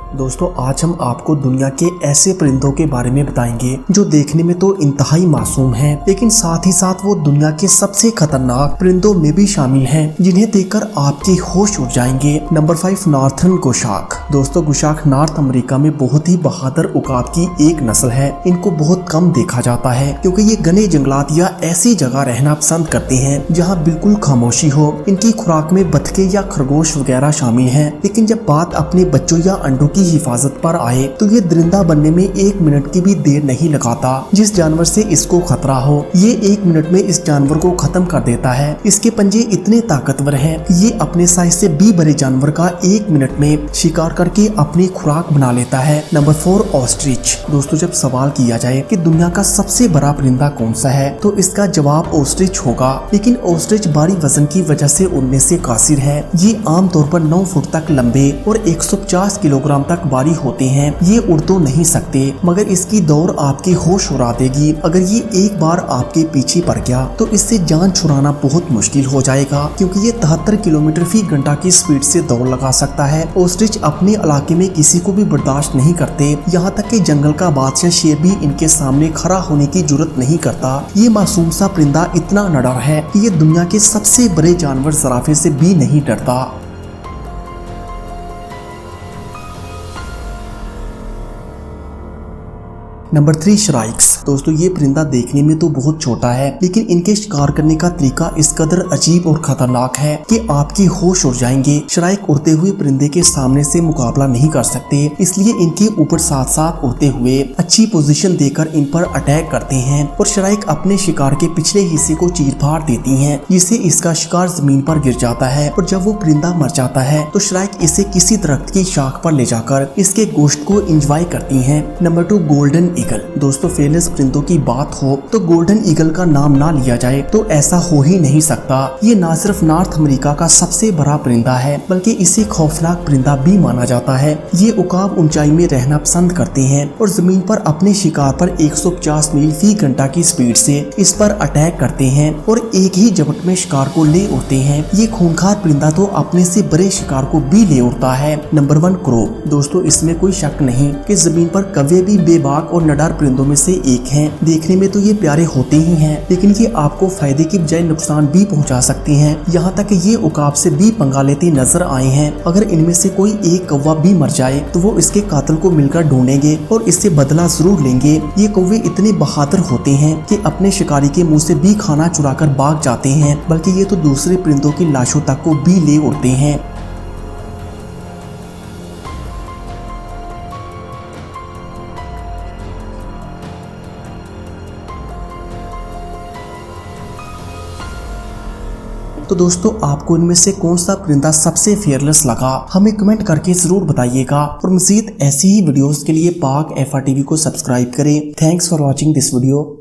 दोस्तों आज हम आपको दुनिया के ऐसे परिंदों के बारे में बताएंगे जो देखने में तो इंतहाई मासूम हैं, लेकिन साथ ही साथ वो दुनिया के सबसे खतरनाक परिंदों में भी शामिल हैं, जिन्हें देखकर आपके होश उड़ जाएंगे। Number 5 northern goshawk. दोस्तों गोशाक नॉर्थ अमेरिका में बहुत ही बहादुर उकाब की एक नस्ल है। इनको बहुत कम देखा जाता है क्योंकि ये घने जंगलात या ऐसी जगह रहना पसंद करते हैं जहाँ बिल्कुल खामोशी हो। इनकी खुराक में बतखे या खरगोश वगैरह शामिल है, लेकिन जब बात अपने बच्चों या अंडों की हिफाजत पर आए तो ये दरिंदा बनने में 1 मिनट की भी देर नहीं लगाता। जिस जानवर से इसको खतरा हो ये 1 मिनट में इस जानवर को खत्म कर देता है। इसके पंजे इतने ताकतवर हैं कि ये अपने साइज से भी बड़े जानवर का 1 मिनट में शिकार करके अपनी खुराक बना लेता है। Number 4 ostrich. दोस्तों जब सवाल किया जाए कि दुनिया का सबसे बड़ा परिंदा कौन सा है तो इसका जवाब ऑस्ट्रिच होगा, लेकिन ऑस्ट्रिच भारी वजन की वजह से उड़ने से कासिर है। ये आमतौर पर 9 फुट तक लंबे और 150 किलोग्राम तक भारी होते हैं। ये उड़ तो नहीं सकते मगर इसकी दौड़ आपके होश उड़ा देगी। अगर ये एक बार आपके पीछे पड़ गया तो इससे जान छुड़ाना बहुत मुश्किल हो जाएगा, क्योंकि ये 73 किलोमीटर फी घंटा की स्पीड से दौड़ लगा सकता है। ऑस्ट्रिच अपने इलाके में किसी को भी बर्दाश्त नहीं करते, यहाँ तक कि जंगल का बादशाह शेर भी इनके सामने खड़ा होने की जरूरत नहीं करता। ये मासूम सा परिंदा इतना निडर है कि ये दुनिया के सबसे बड़े जानवर ज़राफे से भी नहीं डरता। नंबर 3 श्राइक्स। दोस्तों ये परिंदा देखने में तो बहुत छोटा है, लेकिन इनके शिकार करने का तरीका इस कदर अजीब और खतरनाक है कि आपकी होश उड़ जाएंगे। श्राइक उड़ते हुए परिंदे के सामने से मुकाबला नहीं कर सकते, इसलिए इनके ऊपर साथ साथ उड़ते हुए अच्छी पोजीशन देकर इन पर अटैक करते हैं और श्राइक अपने शिकार के पिछले हिस्से को चीर फाड़ देती हैं, जिससे इसका शिकार जमीन पर गिर जाता है। और जब वो परिंदा मर जाता है तो श्राइक इसे किसी दरख्त की शाख पर ले जाकर इसके गोश्त को एंजॉय करती हैं। Number 2 golden eagle. दोस्तों फेमस परिंदों की बात हो तो गोल्डन ईगल का नाम ना लिया जाए तो ऐसा हो ही नहीं सकता। ये ना सिर्फ नॉर्थ अमेरिका का सबसे बड़ा परिंदा है बल्कि इसे खौफनाक परिंदा भी माना जाता है। ये उकाब ऊंचाई में रहना पसंद करते हैं और जमीन पर अपने शिकार पर 150 मील फी घंटा की स्पीड से इस पर अटैक करते हैं और एक ही झपट में शिकार को ले उड़ते हैं। ये खूंखार परिंदा तो अपने से बड़े शिकार को भी ले उड़ता है। Number 1 crow. दोस्तों इसमें कोई शक नहीं कि जमीन पर कौवे भी बेबाक और निडर परिंदों में से एक हैं। देखने में तो ये प्यारे होते ही हैं, लेकिन ये आपको फायदे की बजाय नुकसान भी पहुंचा सकते हैं। यहाँ तक कि ये उकाब से भी पंगा लेते नजर आए हैं। अगर इनमें से कोई एक कौवा भी मर जाए तो वो इसके कातिल को मिलकर ढूंढेंगे और इससे बदला जरूर लेंगे। ये कौवे इतने बहादुर होते हैं कि अपने शिकारी के मुंह से भी खाना चुरा कर भाग जाते हैं, बल्कि ये तो दूसरे परिंदों की लाशों तक को भी ले उड़ते हैं। तो दोस्तों आपको इनमें से कौन सा परिंदा सबसे फेयरलेस लगा हमें कमेंट करके जरूर बताइएगा। और मजीद ऐसी ही वीडियोस के लिए पाक FR TV को सब्सक्राइब करें। Thanks for watching this video.